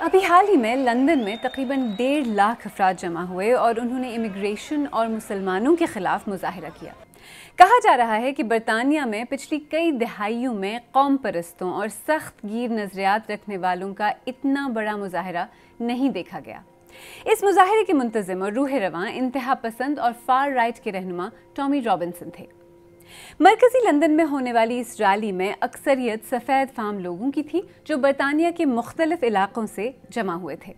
ابھی حال ہی میں لندن میں تقریباً 1.5 لاکھ افراد جمع ہوئے اور انہوں نے امیگریشن اور مسلمانوں کے خلاف مظاہرہ کیا۔ کہا جا رہا ہے کہ برطانیہ میں پچھلی کئی دہائیوں میں قوم پرستوں اور سخت گیر نظریات رکھنے والوں کا اتنا بڑا مظاہرہ نہیں دیکھا گیا۔ اس مظاہرے کے منتظم اور روح رواں انتہا پسند اور فار رائٹ کے رہنما ٹامی رابنسن تھے۔ مرکزی لندن میں ہونے والی اس ریلی میں اکثریت سفید فام لوگوں کی تھی جو برطانیہ کے مختلف علاقوں سے جمع ہوئے تھے۔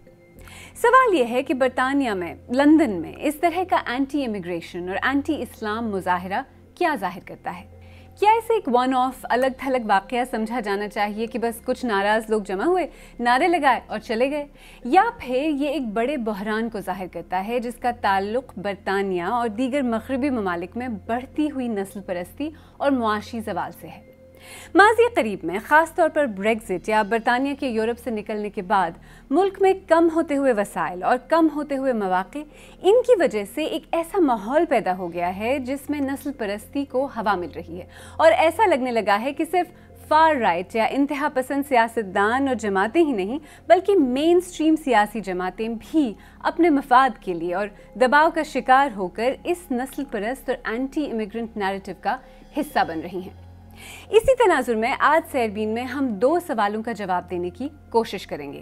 سوال یہ ہے کہ برطانیہ میں لندن میں اس طرح کا اینٹی امیگریشن اور اینٹی اسلام مظاہرہ کیا ظاہر کرتا ہے؟ کیا اسے ایک ون آف الگ تھلگ واقعہ سمجھا جانا چاہیے کہ بس کچھ ناراض لوگ جمع ہوئے، نعرے لگائے اور چلے گئے، یا پھر یہ ایک بڑے بحران کو ظاہر کرتا ہے جس کا تعلق برطانیہ اور دیگر مغربی ممالک میں بڑھتی ہوئی نسل پرستی اور معاشی زوال سے ہے؟ ماضی قریب میں خاص طور پر بریگزٹ یا برطانیہ کے یورپ سے نکلنے کے بعد ملک میں کم ہوتے ہوئے وسائل اور کم ہوتے ہوئے مواقع، ان کی وجہ سے ایک ایسا ماحول پیدا ہو گیا ہے جس میں نسل پرستی کو ہوا مل رہی ہے، اور ایسا لگنے لگا ہے کہ صرف فار رائٹ یا انتہا پسند سیاستدان اور جماعتیں ہی نہیں بلکہ مین سٹریم سیاسی جماعتیں بھی اپنے مفاد کے لیے اور دباؤ کا شکار ہو کر اس نسل پرست اور اینٹی امیگرنٹ نیریٹو کا حصہ بن رہی ہیں۔ اسی تناظر میں آج سیربین میں ہم 2 سوالوں کا جواب دینے کی کوشش کریں گے۔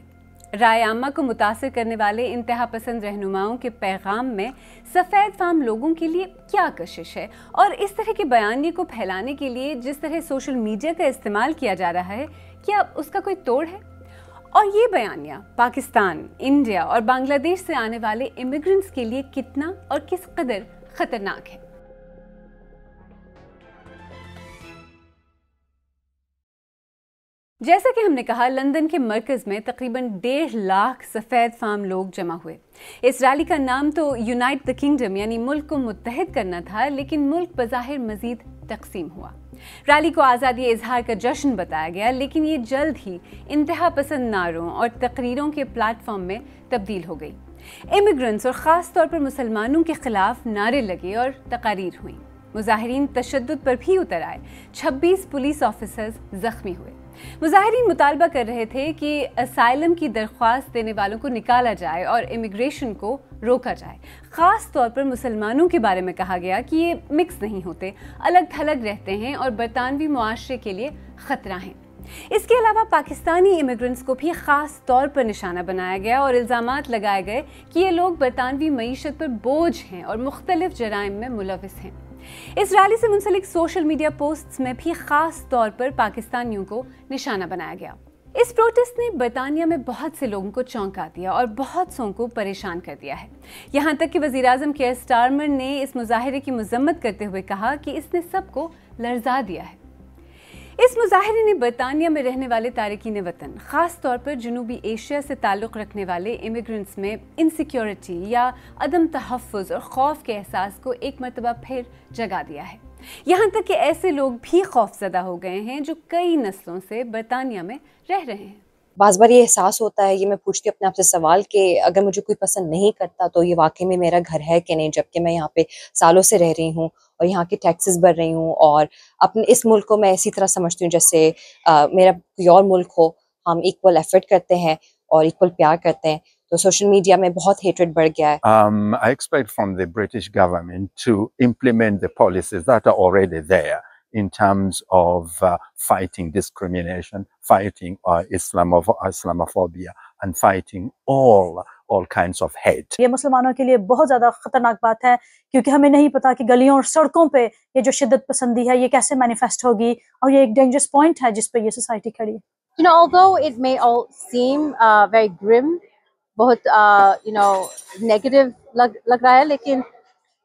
رائے عامہ کو متاثر کرنے والے انتہا پسند رہنماؤں کے پیغام میں سفید فام لوگوں کے لیے کیا کشش ہے، اور اس طرح کے بیانیے کو پھیلانے کے لیے جس طرح سوشل میڈیا کا استعمال کیا جا رہا ہے، کیا اس کا کوئی توڑ ہے؟ اور یہ بیانیہ پاکستان، انڈیا اور بنگلہ دیش سے آنے والے امیگرنٹس کے لیے کتنا اور کس قدر خطرناک ہے؟ جیسا کہ ہم نے کہا، لندن کے مرکز میں تقریباً 1.5 لاکھ سفید فام لوگ جمع ہوئے۔ اس ریلی کا نام تو یونائٹ دی کنگڈم یعنی ملک کو متحد کرنا تھا، لیکن ملک بظاہر مزید تقسیم ہوا۔ ریلی کو آزادی اظہار کا جشن بتایا گیا، لیکن یہ جلد ہی انتہا پسند نعروں اور تقریروں کے پلیٹ فارم میں تبدیل ہو گئی۔ امیگرنٹس اور خاص طور پر مسلمانوں کے خلاف نعرے لگے اور تقاریر ہوئیں۔ مظاہرین تشدد پر بھی اتر آئے، 26 پولیس آفیسرز زخمی ہوئے۔ مظاہرین مطالبہ کر رہے تھے کہ اسائلم کی درخواست دینے والوں کو نکالا جائے اور امیگریشن کو روکا جائے۔ خاص طور پر مسلمانوں کے بارے میں کہا گیا کہ یہ مکس نہیں ہوتے، الگ تھلگ رہتے ہیں اور برطانوی معاشرے کے لیے خطرہ ہیں۔ اس کے علاوہ پاکستانی امیگرنٹس کو بھی خاص طور پر نشانہ بنایا گیا اور الزامات لگائے گئے کہ یہ لوگ برطانوی معیشت پر بوجھ ہیں اور مختلف جرائم میں ملوث ہیں۔ اس ریلی سے منسلک سوشل میڈیا پوسٹس میں بھی خاص طور پر پاکستانیوں کو نشانہ بنایا گیا۔ اس پروٹیسٹ نے برطانیہ میں بہت سے لوگوں کو چونکا دیا اور بہت سوں کو پریشان کر دیا ہے، یہاں تک کہ وزیر اعظم کیئر سٹارمر نے اس مظاہرے کی مذمت کرتے ہوئے کہا کہ اس نے سب کو لرزا دیا ہے۔ اس مظاہرے نے برطانیہ میں رہنے والے تارکین وطن، خاص طور پر جنوبی ایشیا سے تعلق رکھنے والے امیگرنٹس میں انسیکیورٹی یا عدم تحفظ اور خوف کے احساس کو ایک مرتبہ پھر جگا دیا ہے، یہاں تک کہ ایسے لوگ بھی خوف زدہ ہو گئے ہیں جو کئی نسلوں سے برطانیہ میں رہ رہے ہیں۔ بعض بار یہ احساس ہوتا ہے، یہ میں پوچھتی ہوں اپنے آپ سے سوال کہ اگر مجھے کوئی پسند نہیں کرتا تو یہ واقعی میں میرا گھر ہے کہ نہیں، جبکہ میں یہاں پہ سالوں سے رہ رہی ہوں اور یہاں کی ٹیکسز بھر رہی ہوں، اور اپنے اس ملک کو میں اسی طرح سمجھتی ہوں جیسے میرا کوئی اور ملک ہو۔ ہم ایکول ایفرٹ کرتے ہیں اور ایکول پیار کرتے ہیں، تو سوشل میڈیا میں بہت ہیٹریڈ بڑھ گیا ہے۔ I expect from the British government to implement the policies that are already there in terms of fighting discrimination, fighting Islamophobia, and fighting all kinds of hate. یہ مسلمانوں کے لیے بہت زیادہ خطرناک بات ہے، کیونکہ ہمیں نہیں پتا کہ گلیوں اور سڑکوں پہ یہ جو شدت پسندی ہے یہ کیسے مینیفیسٹ ہوگی، اور یہ ایک ڈینجرس پوائنٹ ہے جس پہ یہ سوسائٹی کھڑی ہے۔ Although it may all seem very grim, بہت negative لگ رہا ہے، لیکن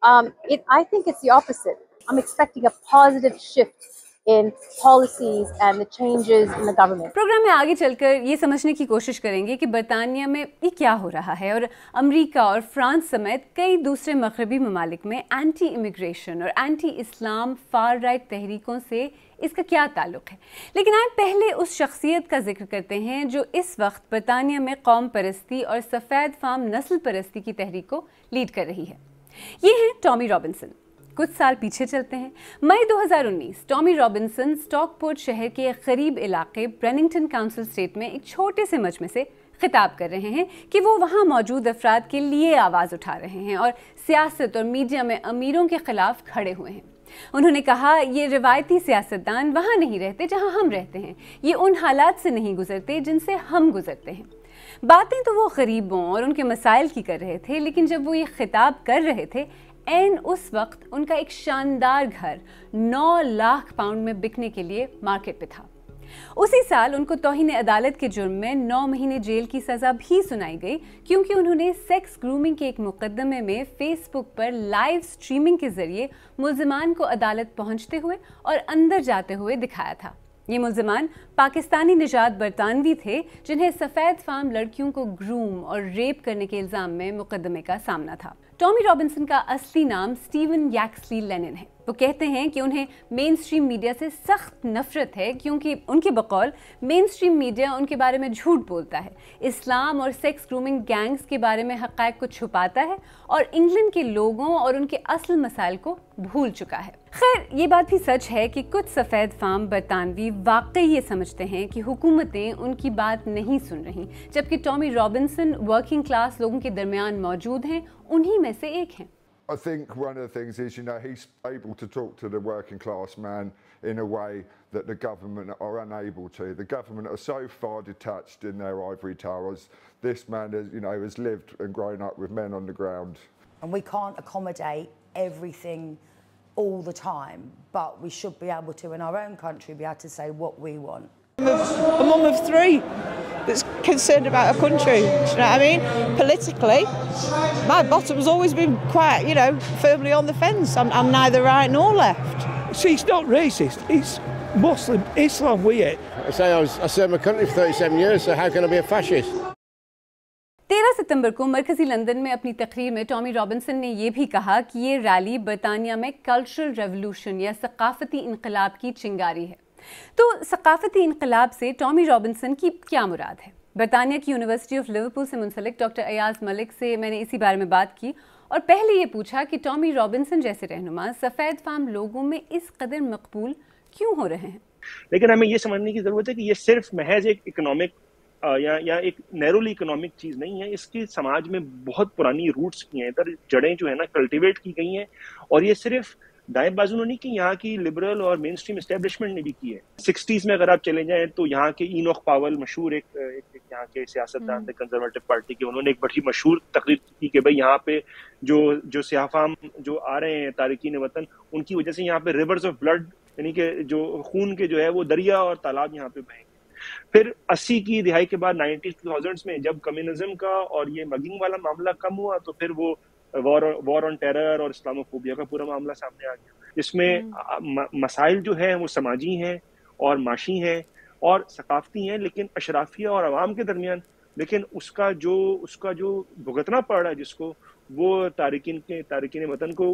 I think it's the opposite. I'm expecting a positive shift in policies and the changes in the government. Programme میں آگے چل کر یہ سمجھنے کی کوشش کریں گے کہ برطانیہ میں یہ کیا ہو رہا ہے، اور امریکہ اور فرانس سمیت کئی دوسرے مغربی ممالک میں اینٹی امیگریشن اور اینٹی اسلام فار رائٹ تحریکوں سے اس کا کیا تعلق ہے۔ لیکن آئے پہلے اس شخصیت کا ذکر کرتے ہیں جو اس وقت برطانیہ میں قوم پرستی اور سفید فام نسل پرستی کی تحریک کو لیڈ کر رہی ہے۔ یہ ہیں ٹامی رابنسن۔ کچھ سال پیچھے چلتے ہیں۔ مئی 2019 ٹامی رابنسن اسٹاک پورٹ شہر کے ایک غریب علاقے بریننگٹن کاؤنسل اسٹیٹ میں ایک چھوٹے سے مجمع سے خطاب کر رہے ہیں کہ وہ وہاں موجود افراد کے لیے آواز اٹھا رہے ہیں اور سیاست اور میڈیا میں امیروں کے خلاف کھڑے ہوئے ہیں۔ انہوں نے کہا یہ روایتی سیاستدان وہاں نہیں رہتے جہاں ہم رہتے ہیں، یہ ان حالات سے نہیں گزرتے جن سے ہم گزرتے ہیں۔ باتیں تو وہ غریبوں اور ان کے مسائل کی کر رہے تھے، لیکن جب وہ یہ خطاب کر رہے تھے عین اس وقت ان کا ایک شاندار گھر 9 لاکھ پاؤنڈ میں بکنے کے لیے مارکیٹ پہ تھا۔ اسی سال ان کو توہین عدالت کے جرم میں 9 مہینے جیل کی سزا بھی سنائی گئی، کیونکہ انہوں نے سیکس گرومنگ کے ایک مقدمے میں فیس بک پر لائیو سٹریمنگ کے ذریعے ملزمان کو عدالت پہنچتے ہوئے اور اندر جاتے ہوئے دکھایا تھا۔ یہ ملزمان پاکستانی نژاد برطانوی تھے جنہیں سفید فام لڑکیوں کو گروم اور ریپ کرنے کے الزام میں مقدمے کا سامنا تھا۔ ٹامی رابنسن کا اصلی نام سٹیون یاکسلی لینن ہے۔ وہ کہتے ہیں کہ انہیں مین سٹریم میڈیا سے سخت نفرت ہے، کیونکہ ان کے بقول مین سٹریم میڈیا ان کے بارے میں جھوٹ بولتا ہے، اسلام اور سیکس گرومنگ گینگز کے بارے میں حقائق کو چھپاتا ہے اور انگلینڈ کے لوگوں اور ان کے اصل مسائل کو بھول چکا ہے۔ خیر، یہ بات بھی سچ ہے کہ کچھ سفید فام برطانوی واقعی یہ سمجھتے ہیں کہ حکومتیں ان کی بات نہیں سن رہی، جبکہ ٹامی رابنسن ورکنگ کلاس لوگوں کے درمیان موجود ہیں، انہی میں سے ایک ہیں۔ I think one of the things is, he's able to talk to the working class man in a way that the government are unable to. The government are so far detached in their ivory towers. This man has lived and grown up with men on the ground. And we can't accommodate everything all the time, but we should be able to, in our own country, be able to say what we want. I'm a mum of 3 that's concerned about her country, do you know what I mean? Politically, my bottom's always been quite, firmly on the fence. I'm neither right nor left. See, it's not racist, it's Muslim Islam we hate. I served my country for 37 years, so how can I be a fascist? 13 ستمبر کو مرکزی London میں اپنی تقریر میں Tommy Robinson نے یہ بھی کہا کہ یہ ریلی برطانیہ میں کلچرل ریولوشن یا ثقافتی انقلاب کی چنگاری ہے۔ تو ثقافتی انقلاب سے ٹامی رابنسن کی کیا مراد ہے؟ برطانیہ کی یونیورسٹی آف لیورپول سے منسلک ڈاکٹر ایاز ملک سے میں نے اسی بارے میں بات کی اور پہلے یہ پوچھا کہ ٹامی رابنسن جیسے رہنما سفید فام لوگوں میں اس قدر مقبول کیوں ہو رہے ہیں؟ لیکن ہمیں یہ سمجھنے کی ضرورت ہے کہ یہ صرف محض ایک اکنامک یا ایک نیرولی اکنامک چیز نہیں ہے، اس کی سماج میں بہت پرانی روٹس کی ہیں، ادھر جڑیں جو ہے نا کلٹیویٹ کی گئی ہیں، اور یہ صرف دائیں بازو نے نہیں کی، یہاں کی لبرل اور مین سٹریم اسٹیبلشمنٹ نے بھی کی ہے۔ 60s میں اگر آپ چلے جائیں تو یہاں کے اینوک پاول مشہور ایک یہاں کے سیاستدان تھے کنزرویٹو پارٹی کے، انہوں نے ایک بڑی مشہور تقریر کی کہ بھائی یہاں پہ جو سیاہ فام جو آ رہے ہیں تارکین وطن، ان کی وجہ سے یہاں پہ ریورز آف بلڈ یعنی کہ جو خون کے جو ہے وہ دریا اور تالاب یہاں پہ بہیں گے۔ پھر 80 کی دہائی کے بعد 90s میں جب کمیونزم کا اور یہ مگنگ والا معاملہ کم ہوا تو پھر وہ وار آن ٹیرر اور اسلاموفوبیا کا پورا معاملہ سامنے آ گیا، جس میں مسائل جو ہیں وہ سماجی ہیں اور معاشی ہیں اور ثقافتی ہیں، لیکن اشرافیہ اور عوام کے درمیان، لیکن اس کا جو بھگتنا پڑ رہا ہے جس کو وہ تارکین وطن کو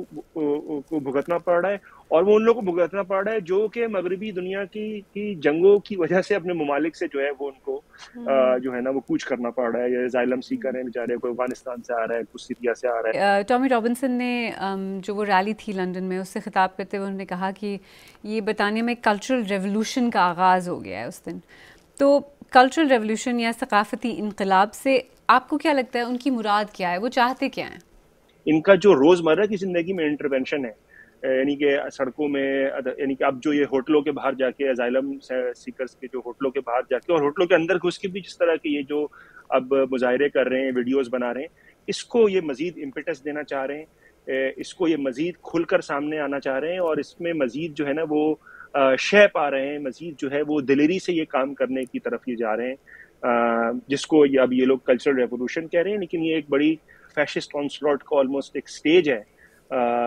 بھگتنا پڑ رہا ہے، اور وہ ان لوگوں کو بھگتنا پڑ رہا ہے جو کہ مغربی دنیا کی جنگوں کی وجہ سے اپنے ممالک سے جو ہے وہ ان کو جو ہے نا وہ کوچ کرنا پڑ رہا ہے، یا زائلم سیکر ہیں بیچارے، کوئی افغانستان سے آ رہا ہے، کچھ سیریا سے آ رہا ہے۔ ٹامی رابنسن نے جو وہ ریلی تھی لندن میں اس سے خطاب کرتے ہوئے انہوں نے کہا کہ یہ برطانیہ میں کلچرل ریولوشن کا آغاز ہو گیا ہے اس دن۔ تو کلچرل ریولوشن یا ثقافتی انقلاب سے آپ کو کیا لگتا ہے ان کی مراد کیا ہے، وہ چاہتے کیا ہیں؟ ان کا جو روزمرہ کی زندگی میں انٹرونشن ہے، یعنی کہ سڑکوں میں، یعنی کہ اب جو یہ ہوٹلوں کے باہر جا کے اسائلم سیکرز کے جو ہوٹلوں کے باہر جا کے اور ہوٹلوں کے اندر گھس کے بھی جس طرح کے یہ جو اب مظاہرے کر رہے ہیں، ویڈیوز بنا رہے ہیں، اس کو یہ مزید امپیٹس دینا چاہ رہے ہیں، اس کو یہ مزید کھل کر سامنے آنا چاہ رہے ہیں، اور اس میں مزید جو ہے نا وہ شے پا رہے ہیں، مزید جو ہے وہ دلیری سے یہ کام کرنے کی طرف یہ جا رہے ہیں، جس کو اب یہ لوگ کلچرل ریولوشن کہہ رہے ہیں، لیکن یہ ایک بڑی فیشسٹ آنسلاٹ کا آلموسٹ ایک سٹیج ہے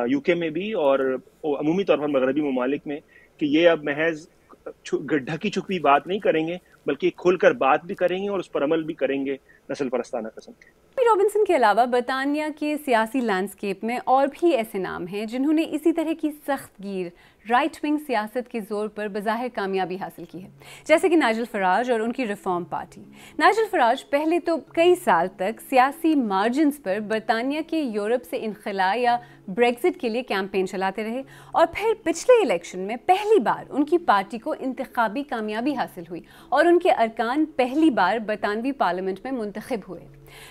یو کے میں بھی اور عمومی طور پر مغربی ممالک میں، کہ یہ اب محض ڈھکی چھپی بات نہیں کریں گے بلکہ کھل کر بات بھی کریں گے اور اس پر عمل بھی کریں گے نسل پرستانہ قسم کے۔ ٹامی رابنسن کے علاوہ برطانیہ کے سیاسی لینڈسکیپ میں اور بھی ایسے نام ہیں جنہوں نے اسی طرح کی سخت گیر رائٹ ونگ سیاست کے زور پر بظاہر کامیابی حاصل کی ہے، جیسے کہ نائجل فراج اور ان کی ریفارم پارٹی۔ نائجل فراج پہلے تو کئی سال تک سیاسی مارجنز پر برطانیہ کے یورپ سے انخلاء یا بریگزٹ کے لیے کیمپین چلاتے رہے، اور پھر پچھلے الیکشن میں پہلی بار ان کی پارٹی کو انتخابی کامیابی حاصل ہوئی اور ان کے ارکان پہلی بار برطانوی پارلیمنٹ میں منتخب ہوئے۔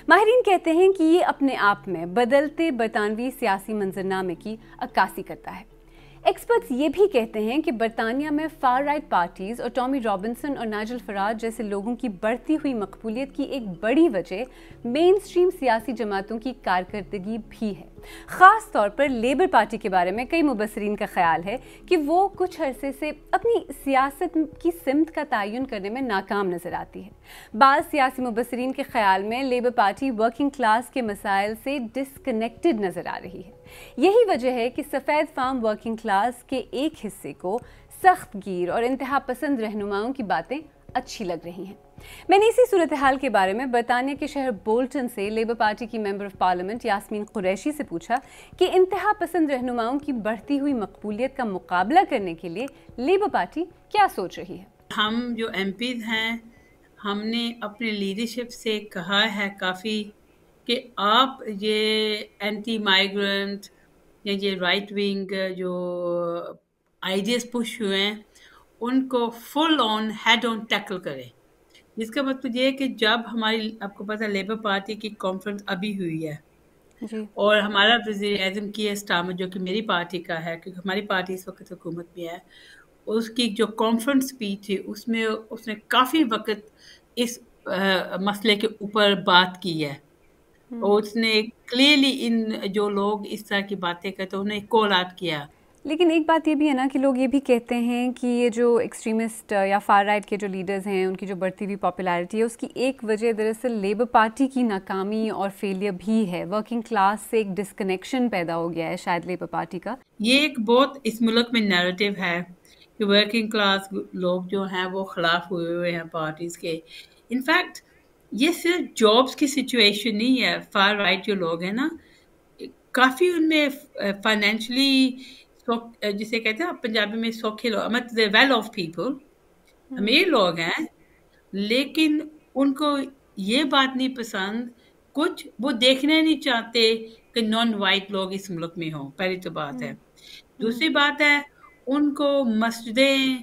ماہرین کہتے ہیں کہ یہ اپنے آپ میں بدلتے برطانوی سیاسی منظرنامے کی عکاسی کرتا ہے۔ ایکسپرٹس یہ بھی کہتے ہیں کہ برطانیہ میں فار رائٹ پارٹیز اور ٹامی رابنسن اور نائجل فراج جیسے لوگوں کی بڑھتی ہوئی مقبولیت کی ایک بڑی وجہ مین اسٹریم سیاسی جماعتوں کی کارکردگی بھی ہے۔ خاص طور پر لیبر پارٹی کے بارے میں کئی مبصرین کا خیال ہے کہ وہ کچھ عرصے سے اپنی سیاست کی سمت کا تعین کرنے میں ناکام نظر آتی ہے۔ بعض سیاسی مبصرین کے خیال میں لیبر پارٹی ورکنگ کلاس کے مسائل سے ڈسکنیکٹڈ نظر آ رہی ہے۔ یہی وجہ ہے کہ سفید فام ورکنگ کلاس کے ایک حصے کو سخت گیر اور انتہا پسند رہنماؤں کی باتیں اچھی لگ رہی ہیں۔ میں نے اسی صورتحال کے بارے میں برطانیہ کے شہر بولٹن سے لیبر پارٹی کی member of parliament Yasmin Qureshi سے پوچھا کہ انتہا پسند رہنماؤں کی بڑھتی ہوئی مقبولیت کا مقابلہ کرنے کے لیے لیبر پارٹی کیا سوچ رہی ہے۔ ہم جو ایم پیز ہیں، ہم نے اپنے لیڈرشپ سے کہا ہے کافی کہ آپ یہ اینٹی مائیگرنٹ یا یہ رائٹ ونگ جو آئیڈیاز پش ہوئے ہیں ان کو فل آن ہیڈ آن ٹیکل کریں، جس کا مطلب یہ ہے کہ جب ہماری، آپ کو پتہ لیبر پارٹی کی کانفرنس ابھی ہوئی ہے اور ہمارا وزیر اعظم کی اسٹارمر جو کہ میری پارٹی کا ہے، کیونکہ ہماری پارٹی اس وقت حکومت میں ہے، اس کی جو کانفرنس اسپیچ تھی اس میں اس نے کافی وقت اس مسئلے کے اوپر بات کی ہے، اور اس نے کلیئرلی ان جو لوگ اس طرح کی باتیں کرتے ہیں انہیں کال آؤٹ کیا۔ لیکن ایک بات یہ بھی ہے نا کہ لوگ یہ بھی کہتے ہیں کہ یہ جو ایکسٹریمسٹ یا فار رائٹ کے جو لیڈرز ہیں ان کی جو بڑھتی ہوئی پاپولیرٹی ہے اس کی ایک وجہ دراصل لیبر پارٹی کی ناکامی اور فیلئر بھی ہے، ورکنگ کلاس سے ایک ڈسکنیکشن پیدا ہو گیا ہے شاید لیبر پارٹی کا۔ یہ ایک بہت اس ملک میں نیریٹو ہے کہ ورکنگ کلاس لوگ جو ہیں وہ خلاف ہوئے ہیں پارٹیز کے۔ انفیکٹ یہ صرف جابس کی سچویشن نہیں ہے، فار رائٹ جو لوگ ہیں نا کافی ان میں فائنینشلی جسے کہتے ہیں پنجابی میں سوکھے لوگ، مطلب ویل آف پیپل، امیر لوگ ہیں، لیکن ان کو یہ بات نہیں پسند، کچھ وہ دیکھنا نہیں چاہتے کہ نان وائٹ لوگ اس ملک میں ہوں، پہلی تو بات ہے۔ دوسری بات ہے ان کو مسجدیں،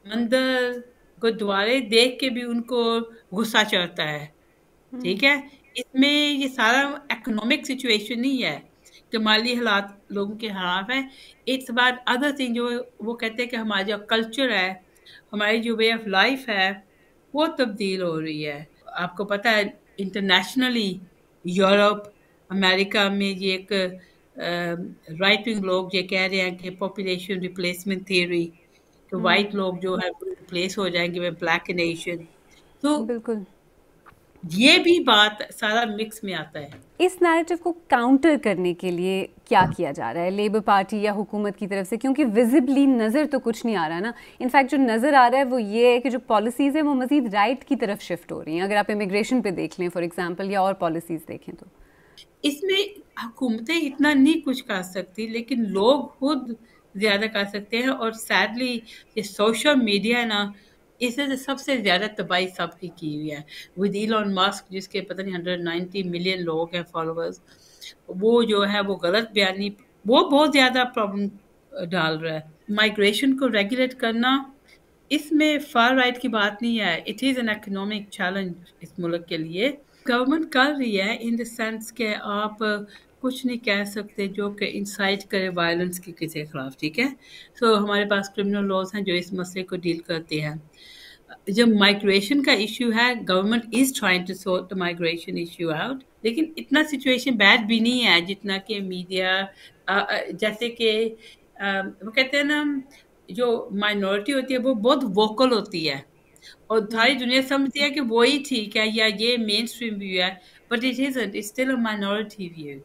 مندر، گردوارے دیکھ کے بھی ان کو غصہ چڑھتا ہے، ٹھیک ہے۔ اس میں یہ سارا اکنامک سچویشن نہیں ہے کہ مالی حالات لوگوں کے خلاف ہے، اٹس اباؤٹ ادر تھنگ۔ جو وہ کہتے ہیں کہ ہمارا جو کلچر ہے، ہماری جو وے آف لائف ہے وہ تبدیل ہو رہی ہے۔ آپ کو پتہ ہے انٹرنیشنلی یورپ، امریکہ میں یہ ایک رائٹ ونگ لوگ یہ کہہ رہے ہیں کہ پاپولیشن ریپلیسمنٹ تھیوری، کہ وائٹ لوگ جو ہے ریپلیس ہو جائیں گے ود بلیک نیشن۔ تو بالکل یہ بھی بات سارا مکس میں آتا ہے۔ اس نیریٹو کو کاؤنٹر کرنے کے لیے کیا کیا جا رہا ہے لیبر پارٹی یا حکومت کی طرف سے؟ کیونکہ ویزبلی نظر تو کچھ نہیں آ رہا نا، انفیکٹ جو نظر آ رہا ہے وہ یہ ہے کہ جو پالیسیز ہیں وہ مزید رائٹ کی طرف شفٹ ہو رہی ہیں۔ اگر آپ امیگریشن پہ دیکھ لیں فار ایگزامپل، یا اور پالیسیز دیکھیں تو اس میں حکومتیں اتنا نہیں کچھ کر سکتی، لیکن لوگ خود زیادہ کر سکتے ہیں۔ اور سیڈلی یہ سوشل میڈیا ہے نا، اس سے سب سے زیادہ تباہی سب کی ہوئی ہے، ود ایلون ماسک جس کے پتہ نہیں 190 ملین لوگ ہیں فالوورز، وہ جو ہے وہ غلط بیانی، وہ بہت زیادہ پرابلم ڈال رہا ہے۔ مائیگریشن کو ریگولیٹ کرنا اس میں فار رائٹ کی بات نہیں ہے، it is an economic challenge اس ملک کے لیے۔ گورنمنٹ کر رہی ہے ان دا سینس کہ آپ کچھ نہیں کہہ سکتے جو کہ انسائٹ کرے وائلنس کی کسی کے خلاف، ٹھیک ہے۔ سو ہمارے پاس کرمنل لاز ہیں جو اس مسئلے کو ڈیل کرتے ہیں۔ جب مائیگریشن کا ایشو ہے، government is trying to sort the migration issue out, لیکن اتنا سچویشن بیڈ بھی نہیں ہے جتنا کہ میڈیا، جیسے کہ وہ کہتے ہیں نا جو مائنورٹی ہوتی ہے وہ بہت ووکل ہوتی ہے اور ساری دنیا سمجھتی ہے کہ وہی ٹھیک ہے یا یہ مین اسٹریم ویو ہے، but it isn't, it's still a minority view.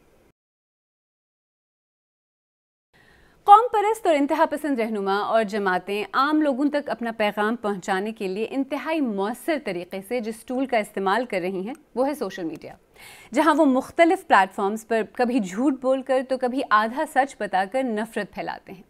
قوم پرست اور انتہا پسند رہنما اور جماعتیں عام لوگوں تک اپنا پیغام پہنچانے کے لیے انتہائی مؤثر طریقے سے جس ٹول کا استعمال کر رہی ہیں وہ ہے سوشل میڈیا، جہاں وہ مختلف پلیٹ فارمز پر کبھی جھوٹ بول کر تو کبھی آدھا سچ بتا کر نفرت پھیلاتے ہیں۔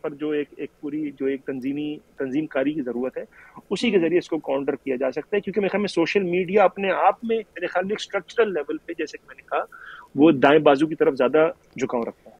پر جو ایک پوری جو ایک تنظیم کاری کی ضرورت ہے، اسی کے ذریعے اس کو کاؤنٹر کیا جا سکتا ہے. کیونکہ میرے خیال میں سوشل میڈیا اپنے آپ میں میرے خیال میں ایک اسٹرکچرل لیول پہ، جیسے کہ میں نے کہا، وہ دائیں بازو کی طرف زیادہ جھکاؤ رکھتا ہے.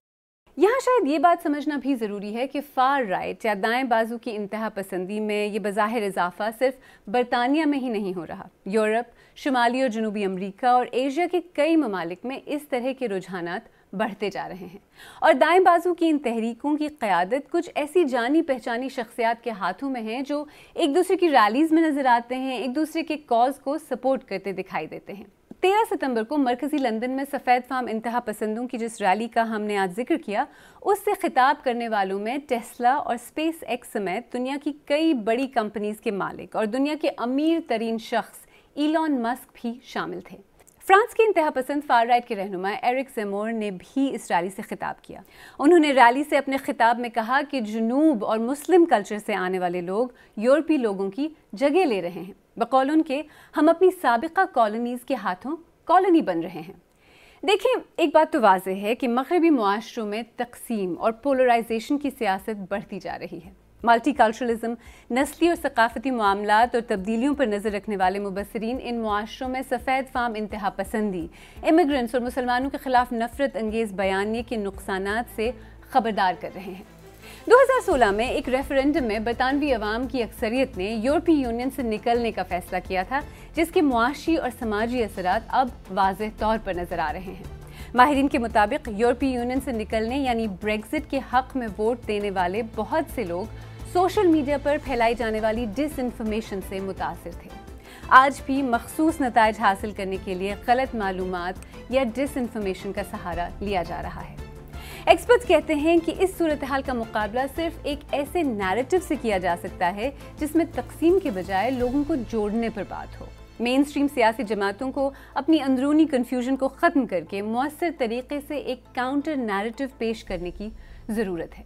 یہاں شاید یہ بات سمجھنا بھی ضروری ہے کہ فار رائٹ یا دائیں بازو کی انتہا پسندی میں یہ بظاہر اضافہ صرف برطانیہ میں ہی نہیں ہو رہا. یورپ، شمالی اور جنوبی امریکہ اور ایشیا کے کئی ممالک میں اس طرح کے رجحانات بڑھتے جا رہے ہیں، اور دائیں بازو کی ان تحریکوں کی قیادت کچھ ایسی جانی پہچانی شخصیات کے ہاتھوں میں ہیں جو ایک دوسرے کی ریلیز میں نظر آتے ہیں، ایک دوسرے کے کاز کو سپورٹ کرتے دکھائی دیتے ہیں. 13 ستمبر کو مرکزی لندن میں سفید فام انتہا پسندوں کی جس ریلی کا ہم نے آج ذکر کیا، اس سے خطاب کرنے والوں میں ٹیسلا اور اسپیس ایکس سمیت دنیا کی کئی بڑی کمپنیز کے مالک اور دنیا کے امیر ترین شخص ایلون مسک بھی شامل تھے. فرانس کے انتہا پسند فار رائٹ کے رہنما ایرک زیمور نے بھی اس ریلی سے خطاب کیا. انہوں نے ریلی سے اپنے خطاب میں کہا کہ جنوب اور مسلم کلچر سے آنے والے لوگ یورپی لوگوں کی جگہ لے رہے ہیں. بقول ان کے ہم اپنی سابقہ کالونیز کے ہاتھوں کالونی بن رہے ہیں. دیکھیں، ایک بات تو واضح ہے کہ مغربی معاشروں میں تقسیم اور پولرائزیشن کی سیاست بڑھتی جا رہی ہے. ملٹی کلچرلزم، نسلی اور ثقافتی معاملات اور تبدیلیوں پر نظر رکھنے والے مبصرین ان معاشروں میں سفید فام انتہا پسندی، امیگرنٹس اور مسلمانوں کے خلاف نفرت انگیز بیانیے کے نقصانات سے خبردار کر رہے ہیں. 2016 میں ایک ریفرینڈم میں برطانوی عوام کی اکثریت نے یورپی یونین سے نکلنے کا فیصلہ کیا تھا، جس کے معاشی اور سماجی اثرات اب واضح طور پر نظر آ رہے ہیں. ماہرین کے مطابق یورپی یونین سے نکلنے یعنی بریگزٹ کے حق میں ووٹ دینے والے بہت سے لوگ سوشل میڈیا پر پھیلائی جانے والی ڈس انفارمیشن سے متاثر تھے. آج بھی مخصوص نتائج حاصل کرنے کے لیے غلط معلومات یا ڈس انفارمیشن کا سہارا لیا جا رہا ہے. ایکسپرٹس کہتے ہیں کہ اس صورتحال کا مقابلہ صرف ایک ایسے نیریٹو سے کیا جا سکتا ہے جس میں تقسیم کے بجائے لوگوں کو جوڑنے پر بات ہو. مین سٹریم سیاسی جماعتوں کو اپنی اندرونی کنفیوژن کو ختم کر کے مؤثر طریقے سے ایک کاؤنٹر نیریٹو پیش کرنے کی ضرورت ہے.